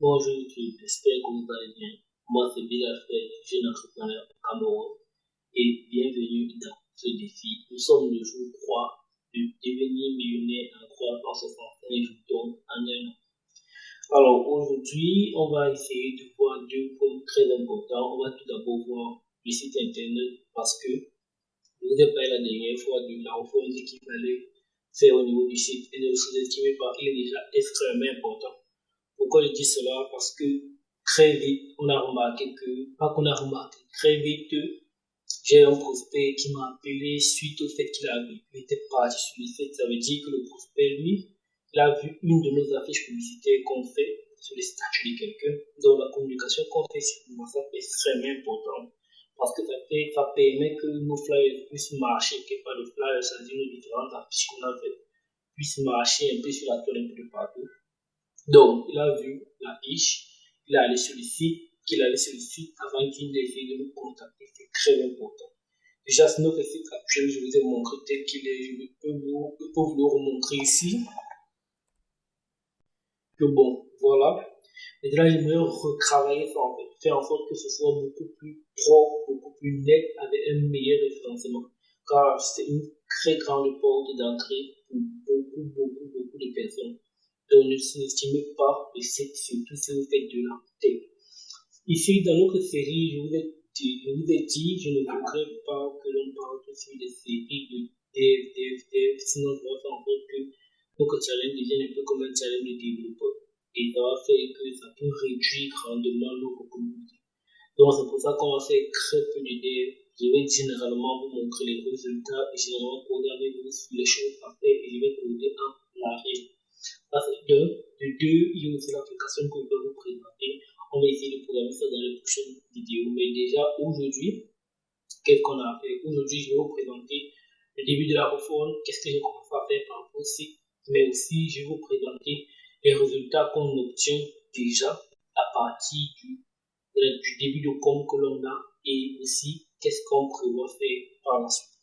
Bonjour YouTube, j'espère que vous allez bien. Moi, c'est Bilal Frey, jeune entrepreneur au Cameroun, et bienvenue dans ce défi. Nous sommes le jour 3 de devenir millionnaire en croissant ce français et je tourne en un an. Alors aujourd'hui, on va essayer de voir deux points très importants. On va tout d'abord voir le site internet parce que je vous ai parlé la dernière fois de la refonte qu'il fallait faire au niveau du site et ne sous-estimez pas, il est déjà extrêmement important. Pourquoi je dis cela? Parce que très vite, on a remarqué que, pas qu'on a remarqué, très vite, j'ai un prospect qui m'a appelé suite au fait qu'il était parti sur le site. Ça veut dire que le prospect, lui, il a vu une de nos affiches publicitaires qu'on fait sur les statuts de quelqu'un. Donc la communication qu'on fait sur WhatsApp est extrêmement importante parce que ça permet que nos flyers puissent marcher, que pas de flyers, c'est-à-dire nos différentes affiches qu'on a fait, puissent marcher un peu sur la toile un peu de partout. Donc, il a vu l'affiche, il est allé sur le site, qu'il allait sur le site avant qu'il ait essayé de nous contacter. C'est très important. Déjà, sur notre site actuel, je vous ai montré tel qu'il est. Je peux vous le remontrer ici. Que bon, voilà. Maintenant, j'aimerais retravailler ça en fait, faire en sorte que ce soit beaucoup plus propre, beaucoup plus net, avec un meilleur référencement. Car c'est une très grande porte d'entrée pour beaucoup de personnes. Donc, ne sous-estimez pas le site, surtout si vous faites de la tech. Ici, dans notre série, je je ne voudrais pas que l'on parle tout de suite des séries de dev, sinon ça va faire en sorte que notre challenge devienne un peu comme un challenge de développeur. Et ça va faire que ça peut réduire grandement notre communauté. Donc, c'est pour ça qu'on va faire très peu de dev. Je vais généralement vous montrer les résultats et généralement coder avec vous sur les choses à faire et je vais coder en live. Parce que de deux, il y a aussi l'application que je vais vous présenter. On va essayer de programmer ça dans les prochaines vidéos. Mais déjà, aujourd'hui, qu'est-ce qu'on a fait? Aujourd'hui, je vais vous présenter le début de la refonte, qu'est-ce que j'ai commencé à faire par rapport au site, mais aussi je vais vous présenter les résultats qu'on obtient déjà à partir du début de com que l'on a et aussi qu'est-ce qu'on prévoit faire par la suite.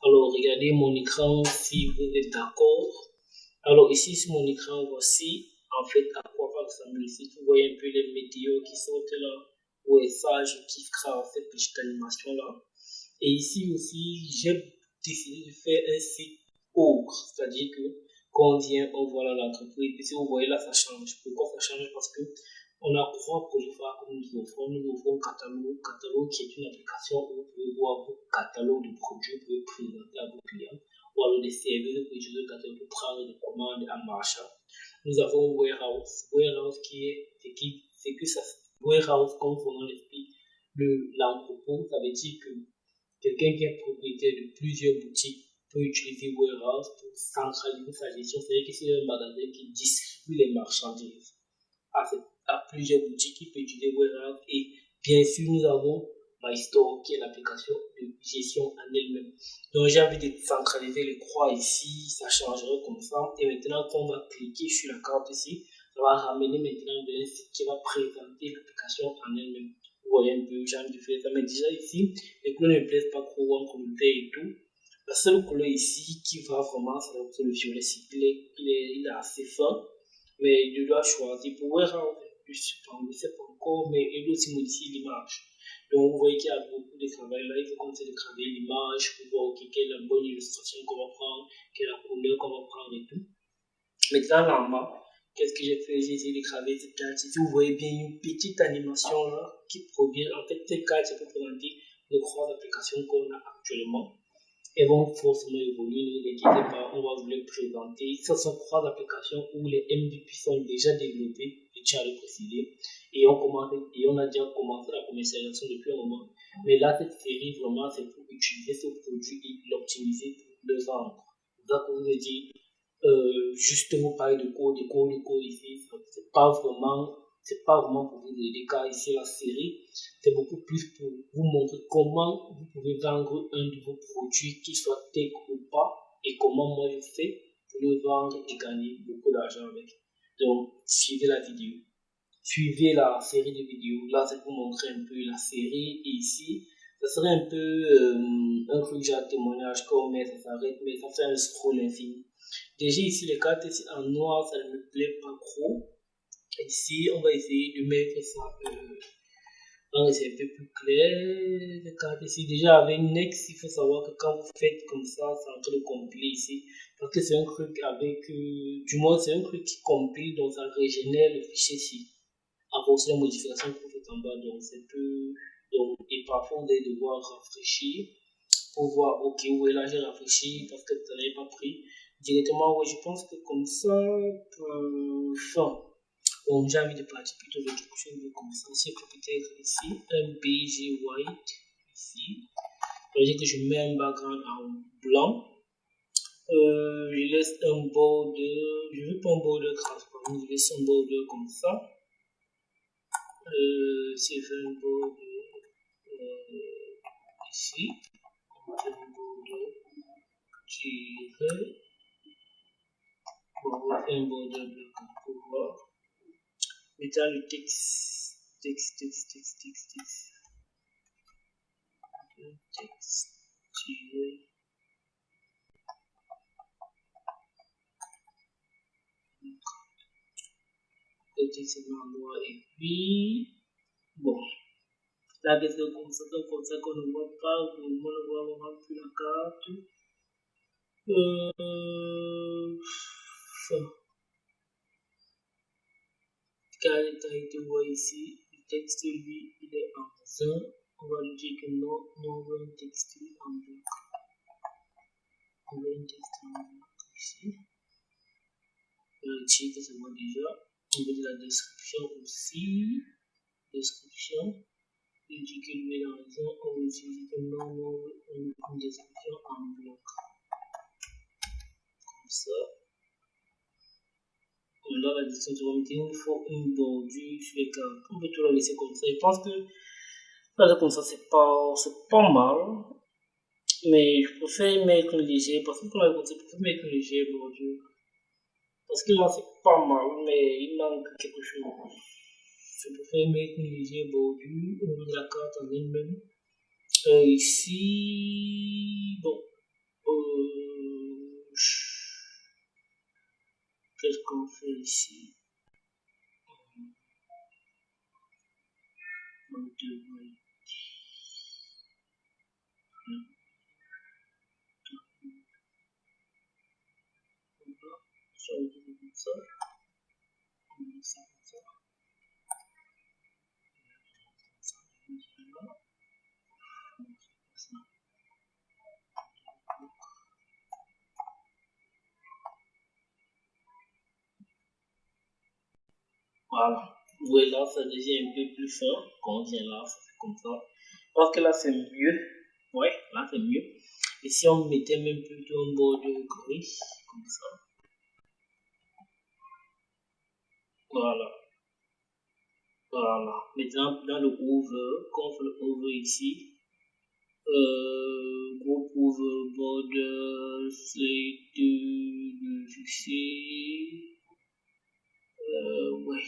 Alors, regardez mon écran si vous êtes d'accord. Alors, ici, sur mon écran, voici en fait à quoi va ressembler le site. Vous voyez un peu les météos qui sont là. Ouais, ça, je kiffe grave cette petite animation-là. Et ici aussi, j'ai décidé de faire un site ogre, c'est-à-dire que quand on vient, on voit là l'entreprise. Et si vous voyez là, ça change. Pourquoi ça change? Parce que on a trois projets phares que nous offrons. Nous offrons Catalogue, Catalogue qui est une application où vous pouvez voir vos catalogues de produits, vous pouvez présenter à vos clients, ou alors des services que vous utilisez le catalogue pour prendre des commandes en marchand. Nous avons Warehouse. Warehouse c'est que ça, Warehouse, comme son nom l'explique, l'entrepôt, ça veut dire que quelqu'un qui est propriétaire de plusieurs boutiques peut utiliser Warehouse pour centraliser sa gestion. C'est-à-dire que c'est un magasin qui distribue les marchandises à plusieurs boutiques, il peut utiliser Warehouse. Et bien sûr, nous avons MyStore qui est l'application de gestion en elle-même. Donc, j'ai envie de centraliser les croix ici, ça changerait comme ça. Et maintenant, quand on va cliquer sur la carte ici, ça va ramener maintenant vers un site qui va présenter l'application en elle-même. Vous voyez un peu, j'ai envie de faire ça. Mais déjà ici, les couleurs ne me plaisent pas trop, comme le vert et tout. La seule couleur ici qui va vraiment, c'est le violet. Il est assez fin, mais je dois choisir pour Warehouse. Je ne sais pas encore, mais il doit aussi modifier l'image. Donc, vous voyez qu'il y a beaucoup de travail là. Il faut commencer à travailler l'image pour voir quelle est la bonne illustration qu'on va prendre, quelle est la couleur qu'on va prendre et tout. Maintenant, là en bas, qu'est-ce que j'ai fait? J'ai essayé de travailler cette carte. Si vous voyez bien une petite animation là qui provient, en fait, cette carte, c'est pour présenter les trois applications qu'on a actuellement. Elles vont forcément évoluer, ne vous inquiétez pas, on va vous les présenter. Ce sont trois applications où les MVP sont déjà développés, je tiens à le préciser, et on a déjà commencé la commercialisation depuis un moment. Mais là, cette série, vraiment, c'est pour utiliser ce produit et l'optimiser pour le vendre. Donc, je vous ai dit, justement, parler de code ici, c'est pas vraiment pour vous aider, car ici, la série, c'est beaucoup plus pour vous montrer comment vous pouvez vendre un de vos produits, qu'il soit tech ou pas, et comment moi je fais pour le vendre et gagner beaucoup d'argent avec. Donc, suivez la vidéo. Suivez la série de vidéos. Là, c'est pour montrer un peu la série. Et ici, ça serait un peu un truc genre témoignage comme mais ça s'arrête, mais ça fait un scroll infini. Déjà ici, les cartes ici en noir, ça ne me plaît pas trop. Ici, on va essayer de mettre ça c'est un peu plus clair. Regardez ici, déjà avec Next, il faut savoir que quand vous faites comme ça, c'est en train de compiler ici. Parce que c'est un truc avec, du moins, c'est un truc qui compile, donc ça régénère le fichier ici. À force de la modification que vous faites en bas, donc c'est peu. Donc, et parfois, on doit devoir rafraîchir pour voir, ok, où est là, j'ai rafraîchi parce que tu n'avais pas pris. Directement, oui, je pense que comme ça, enfin, bon, j'ai envie de partir plutôt de quelque chose de comme ça. Si je peux peut-être ici, un BG white, ici. Ça veut dire que je mets un background en blanc. Je laisse un border, je ne veux pas un border transparent, je laisse un border comme ça. Si je fais un border ici, on fait un border tiré. On va faire un border blanc pour voir. Mettons le texte, texte tiré. Le texte est en noir et puis, bon, la question comme ça qu'on ne voit pas, on ne voit vraiment plus la carte. Car le taille voit ici, le texte lui, il est en jaune. On va lui dire que non, on veut un texte en blanc. On veut un texte en blanc ici. Le titre, c'est moi déjà. On veut de la description aussi. Description. Il dit que lui est en jaune. On veut utiliser que non, on veut une description en blanc. Comme ça. Là, la description, il faut une bordure sur les cartes. On peut tout la laisser comme ça. Je pense que là, comme ça, c'est pas mal. Mais je préfère mettre un léger, parce que pour la côté, je préfère mettre un léger bordure. Parce que là, c'est pas mal, mais il manque quelque chose. Je préfère mettre un léger bordure au niveau de la carte en elle-même. Ici, bon, qu'est-ce qu'on fait ici? On devrait ça va être comme ça. On met ça comme ça. Voilà. Vous voyez là, ça devient un peu plus fort. Quand on vient là, ça fait comme ça. Parce que là, c'est mieux. Ouais, là, c'est mieux. Et si on mettait même plutôt un bordeaux gris, comme ça. Voilà. Voilà. Maintenant, dans le over, quand on fait le over ici, groupe over border, slate de fixer. Ouais,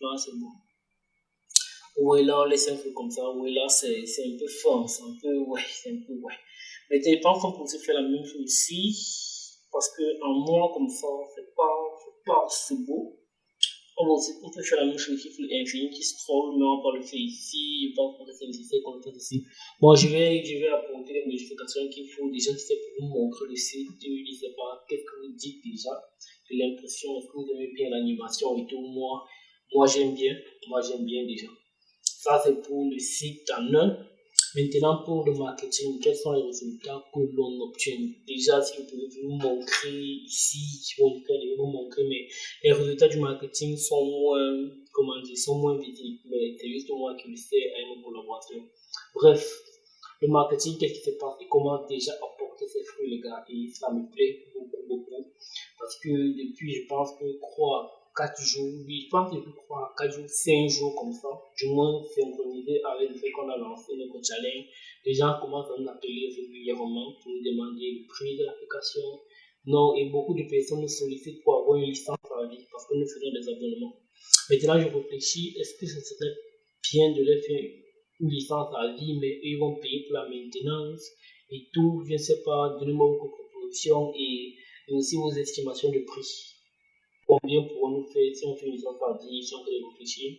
là, c'est bon. Ouais, là, on laisse un peu comme ça. Ouais, là, c'est un peu fort. C'est un peu, ouais, c'est un peu, ouais. Mais je pense qu'on pourrait faire la même chose ici. Parce que en noir comme ça, c'est pas assez beau. On peut faire la même chose ici pour l'Infinity Scroll, mais on va le faire ici. Je pense que c'est nécessaire qu'on le fasse ici. Bon, je vais apporter les modifications qu'il faut déjà, c'est pour vous montrer le site. Je ne sais pas, qu'est-ce que vous dites déjà de l'impression, est-ce que vous aimez bien l'animation et tout. Moi j'aime bien. Moi, j'aime bien déjà. Ça, c'est pour le site en un. Maintenant, pour le marketing, quels sont les résultats que l'on obtient? Déjà, si vous pouvez vous montrer ici, je vais vous montrer, mais les résultats du marketing sont moins, comment dire, sont moins visibles. Mais c'est juste moi qui le sais à mon collaborateur. Bref, le marketing, qu'est-ce qui se passe et comment déjà apporter ses fruits, les gars. Et ça me plaît beaucoup, beaucoup. Parce que depuis, je pense que 4 jours, oui, je pense que depuis 4 jours, 5 jours comme ça, du moins synchronisé avec le fait qu'on a lancé notre challenge, les gens commencent à nous appeler régulièrement pour nous demander le prix de l'application. Non, et beaucoup de personnes nous sollicitent pour avoir une licence à vie parce que nous faisons des abonnements. Maintenant, je réfléchis, est-ce que ce serait bien de leur faire une licence à vie, mais ils vont payer pour la maintenance et tout, je ne sais pas, donnez-moi vos propositions et aussi vos estimations de prix. combien pourrons-nous faire si on fait une licence par 10, si on fait réfléchir.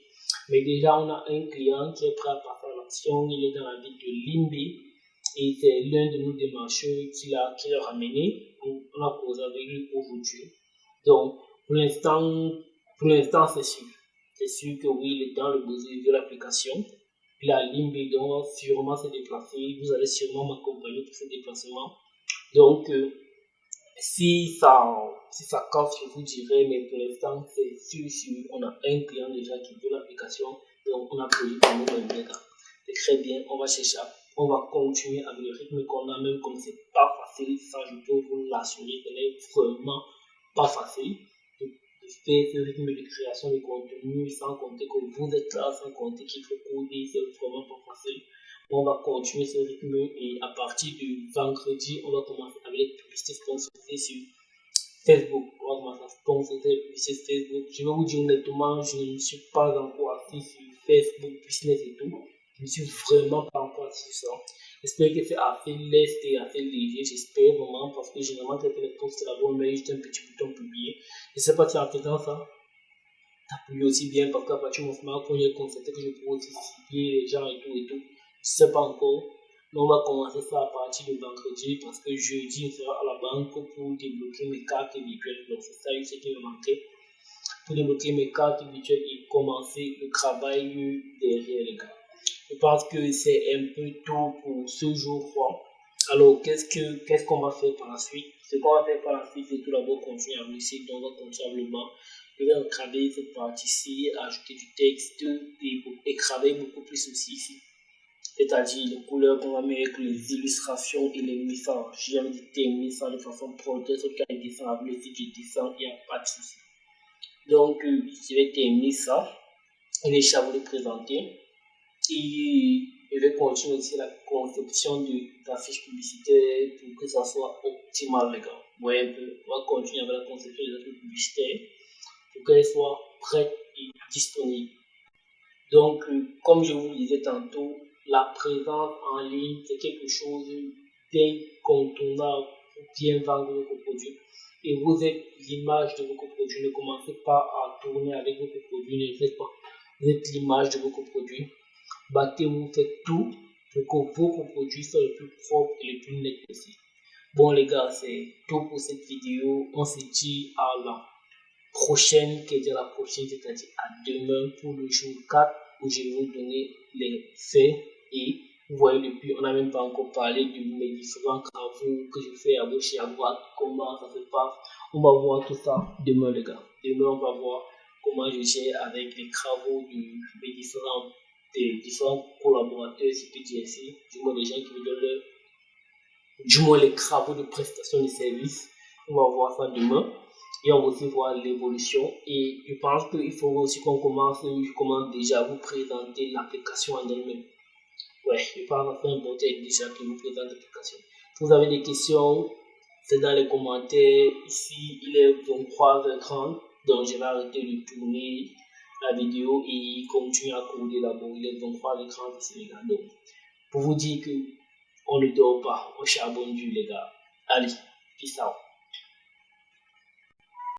Mais déjà, on a un client qui est prêt à passer à l'action. Il est dans la ville de Limbe et c'est l'un de nos démarcheurs qui l'a ramené. On a causé avec lui aujourd'hui. Donc, pour l'instant, c'est sûr. C'est sûr que oui, il est dans le besoin de l'application. Il a Limbe, donc on va sûrement se déplacer. Vous allez sûrement m'accompagner pour ce déplacement. Donc, si ça casse, je vous dirai, mais pour l'instant, c'est sûr, on a un client déjà qui veut l'application, donc on a prévu pour nous le gars. C'est très bien, on va chercher, on va continuer avec le rythme qu'on a, même comme c'est pas facile, ça je peux vous l'assurer, ce n'est vraiment pas facile de faire ce rythme de création de contenu sans compter que vous êtes là, sans compter qu'il faut coder, c'est vraiment pas facile. On va continuer ce rythme et à partir du vendredi, on va commencer avec les publicités sponsorisées sur Facebook. On va commencer à sponsoriser les publicités Facebook. Je vais vous dire honnêtement, je ne suis pas encore assis sur Facebook Business et tout. Je ne suis vraiment pas encore assis sur ça. J'espère que c'est assez leste et assez léger. J'espère vraiment parce que généralement, quand les posts là-bas, on met juste un petit bouton publier. Je ne sais pas si en faisant ça, ça publie aussi bien parce qu'à partir de mon smartphone, j'ai constaté que je peux aussi cibler les gens et tout et tout. Je ne sais pas encore. Mais on va commencer ça à partir de vendredi parce que jeudi, je serai à la banque pour débloquer mes cartes virtuelles. Donc, c'est ça ce qui me manquait. Pour débloquer mes cartes virtuelles et commencer le travail derrière les gars. Je pense que c'est un peu tôt pour ce jour 3. Alors, qu'est-ce qu'on va faire par la suite? Ce qu'on va faire par la suite, c'est tout d'abord continuer à réussir. Donc, on va convenablement. Je vais encadrer cette partie-ci, ajouter du texte et travailler beaucoup plus aussi ici. C'est-à-dire les couleurs qu'on va mettre, les illustrations et les messages. J'ai envie de terminer ça de façon propre. Sauf qu'à descendre, le site, je descends, il n'y a pas de souci. Donc, je vais terminer ça. Et les chats vous le présenter. Et je vais continuer aussi la conception d'affiches publicitaires pour que ça soit optimal, les gars. Ouais, un peu. On va continuer avec la conception des affiches publicitaires pour qu'elles soient prêtes et disponibles. Donc, comme je vous le disais tantôt, la présence en ligne, c'est quelque chose d'incontournable pour bien vendre vos produits. Et vous êtes l'image de vos produits. Ne commencez pas à tourner avec vos produits, ne le faites pas. Vous êtes l'image de vos produits. Battez-vous, faites tout pour que vos produits soient les plus propres et les plus nets possible. Bon les gars, c'est tout pour cette vidéo. On se dit à la prochaine, c'est-à-dire à demain pour le jour 4 où je vais vous donner les faits. Et vous voyez, depuis, on n'a même pas encore parlé de mes différents travaux que je fais à gauche et à droite, comment ça se passe. On va voir tout ça demain les gars. Demain, on va voir comment je gère avec les travaux de mes différents collaborateurs, si je peux dire ainsi, du moins des gens qui me donnent du moins les travaux de prestation de services. On va voir ça demain et on va aussi voir l'évolution. Et je pense qu'il faut aussi qu'on commence, je commence déjà à vous présenter l'application en elle-même. Ouais, je pense que c'est important déjà que vous présente l'application. Si vous avez des questions, c'est dans les commentaires. Ici, il est 23h30, donc je vais arrêter de tourner la vidéo et continuer à coder d'abord. Il est 23h30 ici, les gars. Donc, pour vous dire que on ne dort pas, on charbonne dur, les gars. Allez, peace out.